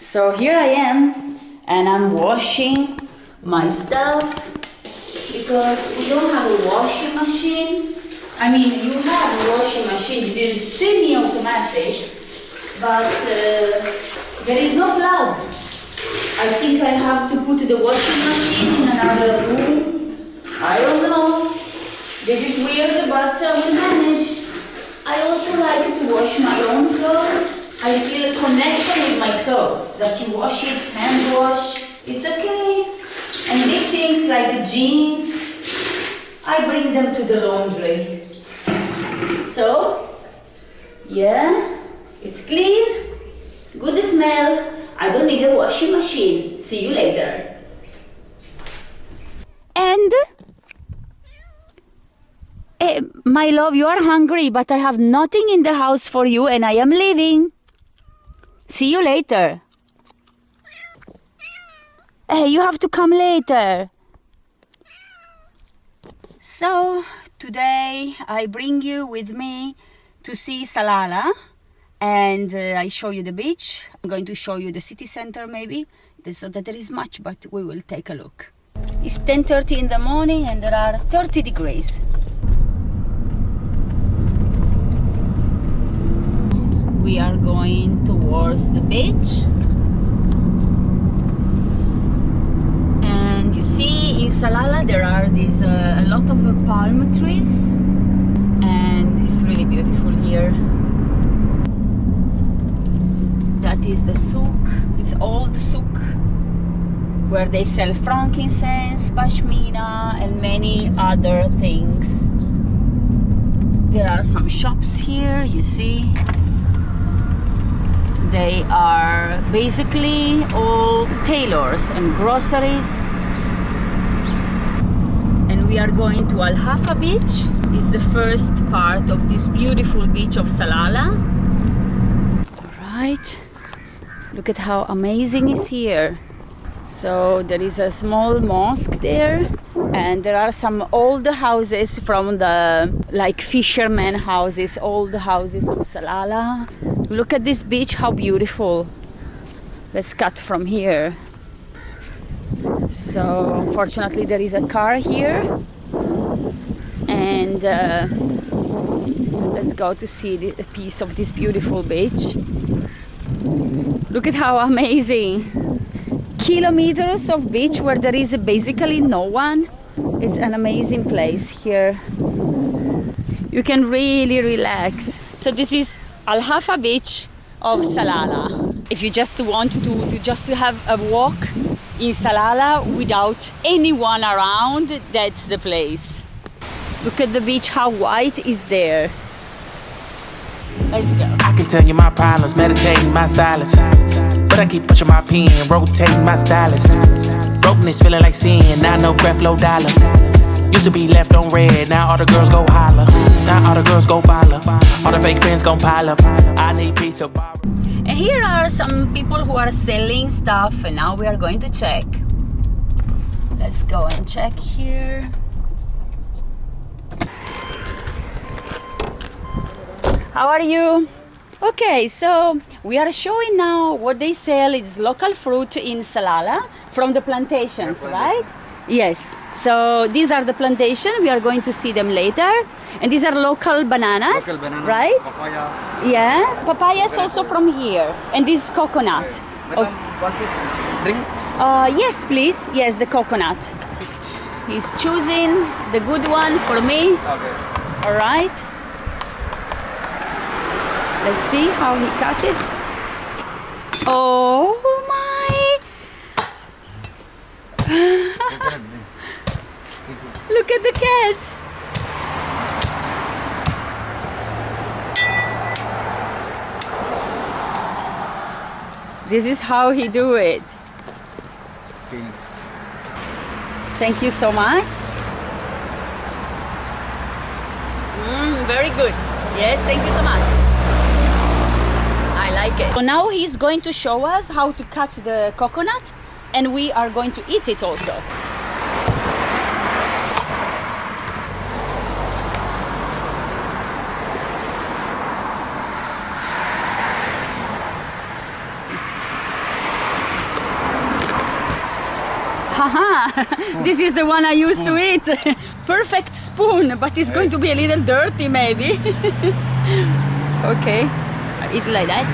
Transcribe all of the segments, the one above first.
So here I am, and I'm washing my stuff because we don't have a washing machine. I mean, you have a washing machine, it is semi-automatic, but there is no plug. I think I have to put the washing machine in another room. I don't know. This is weird, but we manage. I also like to wash my own clothes. I feel a connection with my clothes, that you wash it, hand wash, it's okay. And big things like jeans, I bring them to the laundry. So, yeah, it's clean, good smell. I don't need a washing machine. See you later. And, my love, you are hungry, but I have nothing in the house for you and I am leaving. See you later. Hey, you have to come later. So, today I bring you with me to see Salalah, and I show you the beach. I'm going to show you the city center maybe. It's not that there is much, but we will take a look. It's 10:30 in the morning and there are 30 degrees. We are going towards the beach. And you see in Salalah there are these a lot of palm trees, and it's really beautiful here. That is the souk. It's old souk where they sell frankincense, pashmina and many other things. There are some shops here, you see. They are basically all tailors and groceries. And we are going to Al Hafa beach. It's the first part of this beautiful beach of Salalah. Right. Look at how amazing it's here. So there is a small mosque there, and there are some old houses from the like fishermen houses, old houses of Salalah. Look at this beach, how beautiful. Let's cut from here. So unfortunately there is a car here, and let's go to see a piece of this beautiful beach. Look at how amazing. Kilometers of beach where there is basically no one. It's an amazing place here. You can really relax. So this is Al Hafa beach of Salalah. If you just want to just have a walk in Salalah without anyone around, that's the place. Look at the beach, how white is there. Let's go. I can tell you my problems, meditating my silence, but I keep pushing my pen, rotating my stylus. Brokenness feeling like sin, now no breath, low dollar. Used to be left on red, now all the girls go holler. Now all the girls go follow, all the fake friends gon' pile up. I need peace of borrow. And here are some people who are selling stuff, and now we are going to check. Let's go and check here. How are you? Okay, so we are showing now what they sell. It's local fruit in Salalah from the plantations, right? Yes. So these are the plantation. We are going to see them later. And these are local bananas, right? Papaya. Yeah. Papaya is also from here. And this is coconut. Madam, want this drink? Yes, please. Yes, the coconut. He's choosing the good one for me. Okay. All right. Let's see how he cut it. Oh my! Look at the cats. This is how he do it. Thanks. Thank you so much. Very good. Yes, thank you so much. I like it. So now he's going to show us how to cut the coconut, and we are going to eat it also. Haha, this is the one I used to eat. Perfect spoon, but it's going to be a little dirty maybe. Okay, I eat like that.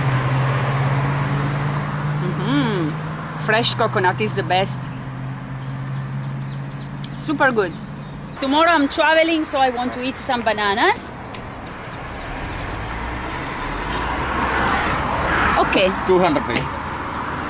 Fresh coconut is the best. Super good. Tomorrow I'm traveling, so I want to eat some bananas. Okay. 200 pesos.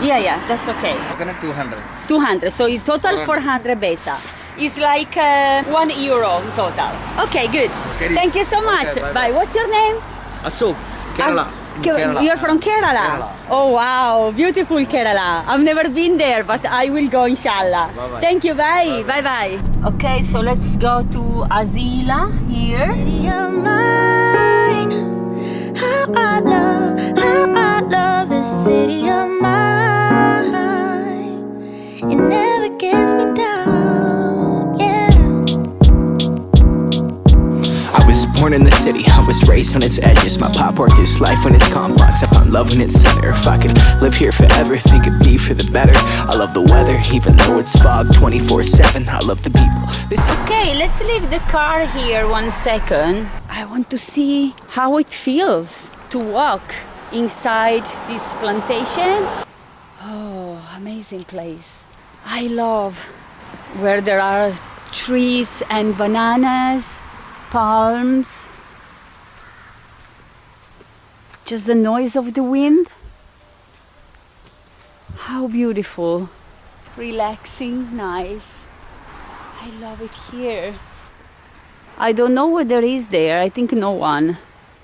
Yeah, that's okay. Coconut 200. 200, so in total 400 beta. It's like €1 in total. Okay, good. Okay. Thank you so much. Okay, bye. Bye. What's your name? Ashok, Kerala. Kerala. You're from Kerala? Kerala. Oh wow, beautiful Kerala. I've never been there, but I will go inshallah. Bye-bye. Thank you, bye. Bye. Okay, so let's go to Azila here. City of mine. How I love this city of mine. It never gets me down, yeah. I was born in the city, I was raised on its edges. My pop worked his life on its complex. I found love in its center. If I could live here forever, think it'd be for the better. I love the weather, even though it's fog 24/7. I love the people. This is Okay, let's leave the car here 1 second. I want to see how it feels to walk inside this plantation. Oh, amazing place. I love where there are trees and bananas, palms. Just the noise of the wind. How beautiful. Relaxing, nice. I love it here. I don't know what there is there. I think no one.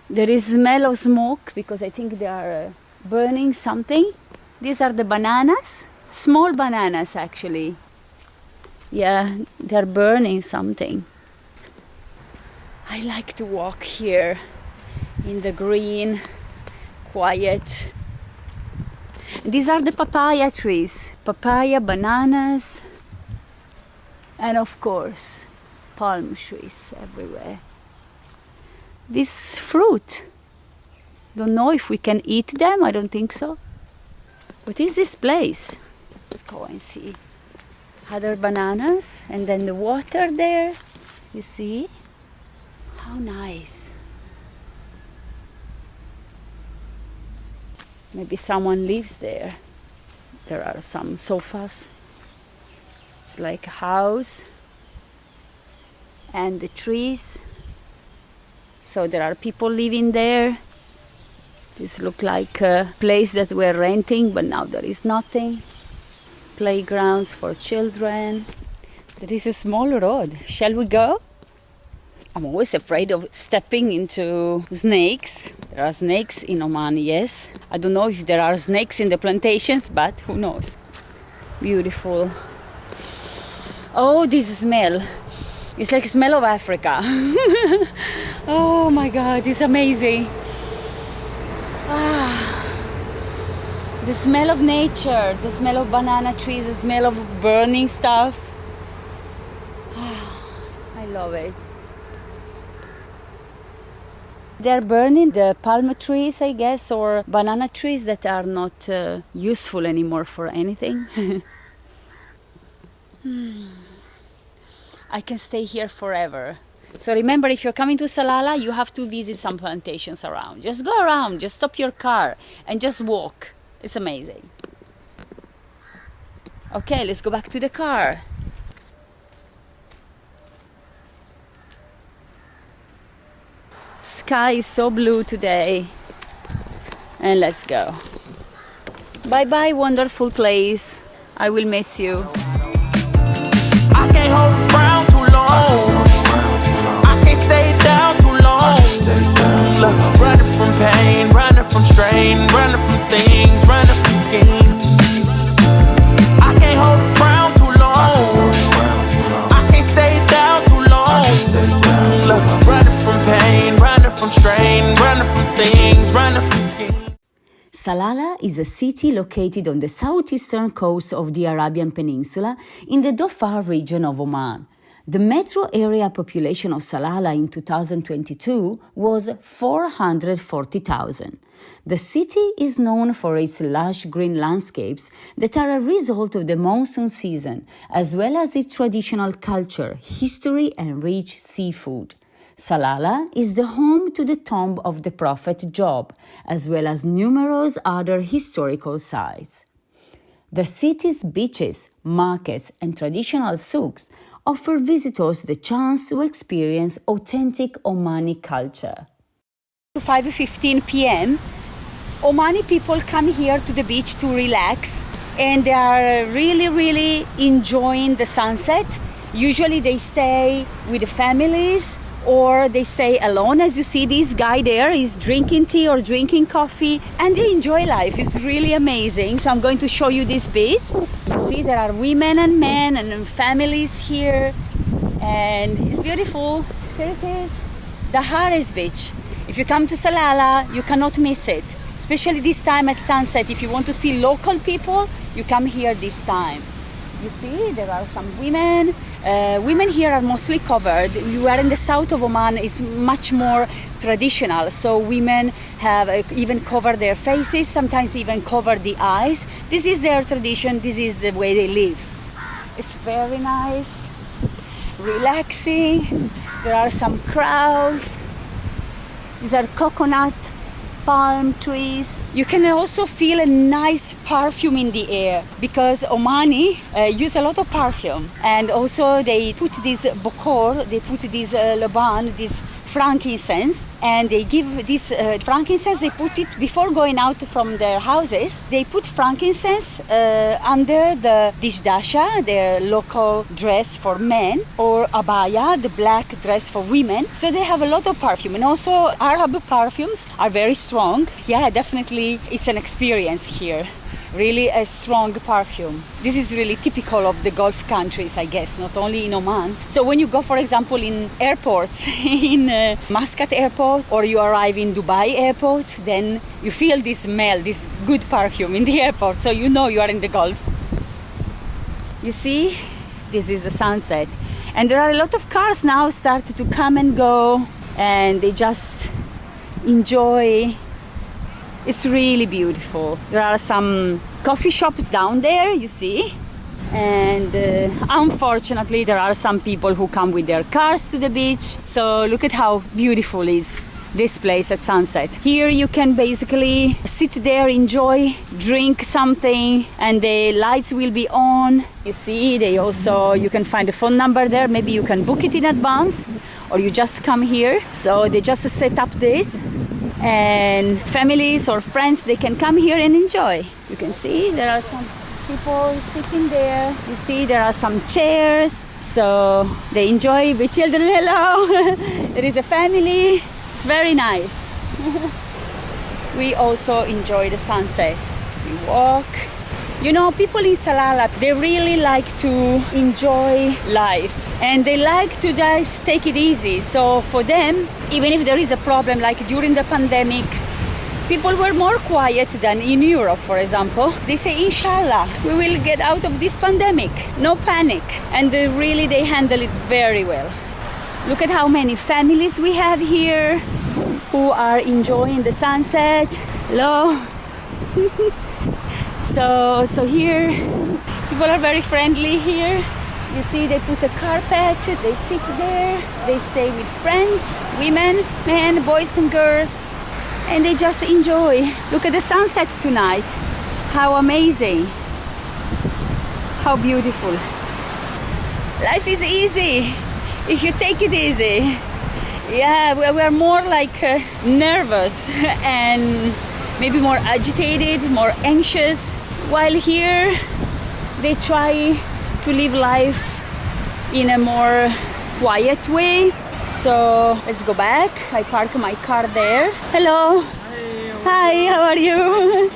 There is smell of smoke because I think they are burning something. These are the bananas. Small bananas actually. Yeah, they're burning something. I like to walk here in the green, quiet. These are the papaya trees. Papaya, bananas, and of course, palm trees everywhere. This fruit, don't know if we can eat them, I don't think so. What is this place? Let's go and see. Other bananas, and then the water there, you see? How nice. Maybe someone lives there. There are some sofas. It's like a house. And the trees. So there are people living there. This looks like a place that we're renting, but now there is nothing. Playgrounds for children. There is a small road. Shall we go? I'm always afraid of stepping into snakes. There are snakes in Oman, yes. I don't know if there are snakes in the plantations, but who knows. Beautiful. Oh, this smell. It's like the smell of Africa. Oh my God, it's amazing. The smell of nature, the smell of banana trees, the smell of burning stuff. I love it. They're burning the palm trees, I guess, or banana trees that are not useful anymore for anything. I can stay here forever. So remember, if you're coming to Salalah, you have to visit some plantations around. Just go around, just stop your car and just walk. It's amazing. Okay, let's go back to the car. Sky is so blue today. And let's go. Bye bye, wonderful place. I will miss you. I can't hold a frown too long. I can't stay down too long. Look, running from pain, running from strain, running from things, running from schemes. I can't hold a frown too long. I can't stay down too long. Look, running from pain, running from strain, running from things, running from schemes. Salalah is a city located on the southeastern coast of the Arabian Peninsula in the Dhofar region of Oman. The metro area population of Salalah in 2022 was 440,000. The city is known for its lush green landscapes that are a result of the monsoon season, as well as its traditional culture, history, and rich seafood. Salalah is the home to the tomb of the Prophet Job, as well as numerous other historical sites. The city's beaches, markets, and traditional souks offer visitors the chance to experience authentic Omani culture. 5:15 p.m., Omani people come here to the beach to relax, and they are really enjoying the sunset. Usually they stay with the families or they stay alone. As you see, this guy there is drinking tea or drinking coffee, and they enjoy life. It's really amazing. So I'm going to show you this beach. You see there are women and men and families here, and it's beautiful. Here it is, the Hares Beach. If you come to Salalah, you cannot miss it, especially this time at sunset. If you want to see local people, you come here this time. You see, there are some women. Women here are mostly covered. You are in the south of Oman, it's much more traditional. So women have even covered their faces, sometimes even cover the eyes. This is their tradition, this is the way they live. It's very nice, relaxing. There are some crowds. These are coconut palm trees. You can also feel a nice perfume in the air because Omani use a lot of perfume, and also they put this bokor, they put this laban, this frankincense, and they give this frankincense, they put it before going out from their houses. They put frankincense under the dishdasha, their local dress for men, or abaya, the black dress for women. So they have a lot of perfume, and also Arab perfumes are very strong. Yeah, definitely it's an experience here. Really a strong perfume. This is really typical of the Gulf countries, I guess, not only in Oman. So when you go, for example, in airports, in Muscat airport, or you arrive in Dubai airport, then you feel this smell, this good perfume in the airport, so you know you are in the Gulf. You see, this is the sunset. And there are a lot of cars now started to come and go, and they just enjoy. It's really beautiful. There are some coffee shops down there, you see. And unfortunately, there are some people who come with their cars to the beach. So look at how beautiful is this place at sunset. Here you can basically sit there, enjoy, drink something, and the lights will be on. You see, you can find a phone number there. Maybe you can book it in advance, or you just come here. So they just set up this, and families or friends, they can come here and enjoy. You can see there are some people sitting there. You see there are some chairs, so they enjoy with children. Hello. There is a family. It's very nice. We also enjoy the sunset. We walk. You know, people in Salalah, they really like to enjoy life, and they like to just take it easy. So for them, even if there is a problem, like during the pandemic, people were more quiet than in Europe, for example. They say, Inshallah, we will get out of this pandemic. No panic. And they handle it very well. Look at how many families we have here who are enjoying the sunset. Hello. So here, people are very friendly here. You see, they put a carpet, they sit there, they stay with friends, women, men, boys and girls, and they just enjoy. Look at the sunset tonight. How amazing. How beautiful. Life is easy if you take it easy. Yeah, we're more like nervous and maybe more agitated, more anxious, while here they try to live life in a more quiet way. So let's go back. I park my car there. Hello. Hi, how are you?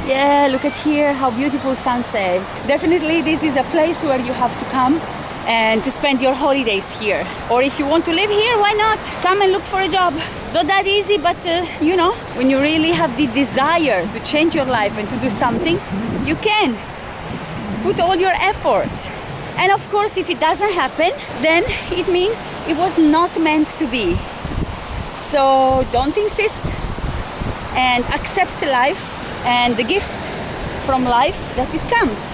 Yeah, look at here, how beautiful sunset. Definitely this is a place where you have to come and to spend your holidays here. Or if you want to live here, why not? Come and look for a job. It's not that easy, but you know, when you really have the desire to change your life and to do something, you can. Put all your efforts. And of course, if it doesn't happen, then it means it was not meant to be. So don't insist and accept life and the gift from life that it comes.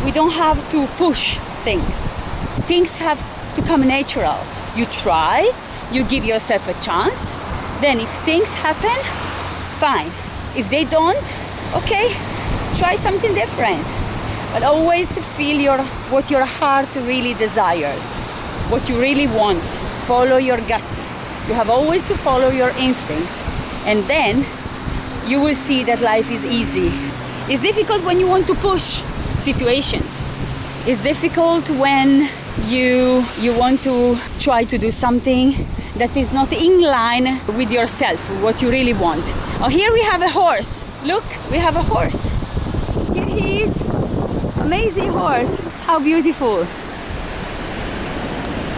We don't have to push things. Things have to come natural. You try, you give yourself a chance. Then if things happen, fine. If they don't, okay, try something different. But always feel what your heart really desires, what you really want. Follow your guts. You have always to follow your instincts. And then you will see that life is easy. It's difficult when you want to push situations. It's difficult when you want to try to do something that is not in line with yourself, what you really want. Oh, here we have a horse. Look, we have a horse. Here he is. Amazing horse. How beautiful.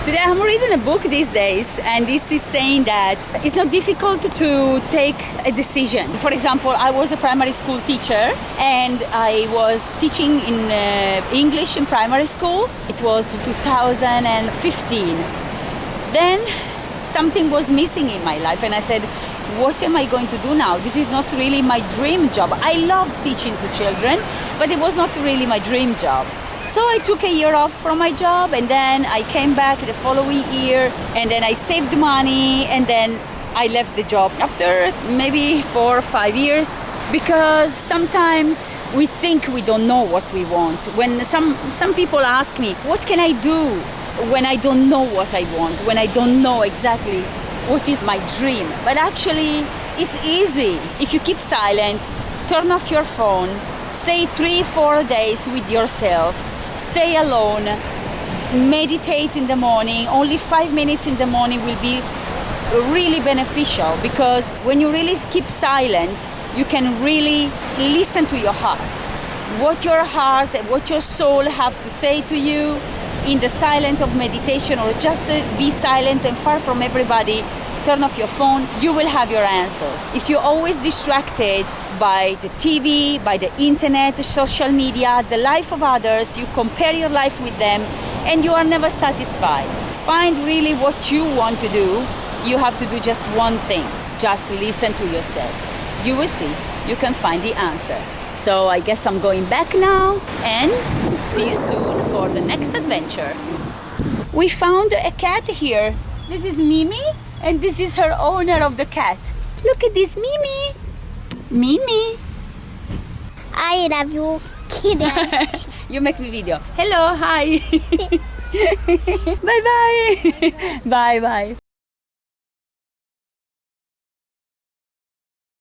Today I'm reading a book these days, and this is saying that it's not difficult to take a decision. For example, I was a primary school teacher and I was teaching in English in primary school. It was 2015. Then something was missing in my life and I said, what am I going to do now? This is not really my dream job. I loved teaching to children, but it was not really my dream job. So I took a year off from my job and then I came back the following year and then I saved money and then I left the job after maybe 4 or 5 years, because sometimes we think we don't know what we want. When some people ask me, what can I do when I don't know what I want, when I don't know exactly what is my dream? But actually it's easy. If you keep silent, turn off your phone, stay 3-4 days with yourself, stay alone, meditate in the morning. Only 5 minutes in the morning will be really beneficial, because when you really keep silent, you can really listen to your heart. What your heart and what your soul have to say to you in the silence of meditation, or just be silent and far from everybody, turn off your phone, you will have your answers. If you're always distracted by the TV, by the internet, the social media, the life of others, you compare your life with them and you are never satisfied. Find really what you want to do. You have to do just one thing. Just listen to yourself. You will see, you can find the answer. So I guess I'm going back now and see you soon for the next adventure. We found a cat here. This is Mimi and this is her owner of the cat. Look at this, Mimi. Mimi. I love you, kid. You make me video. Hello, hi. Bye bye. Bye bye.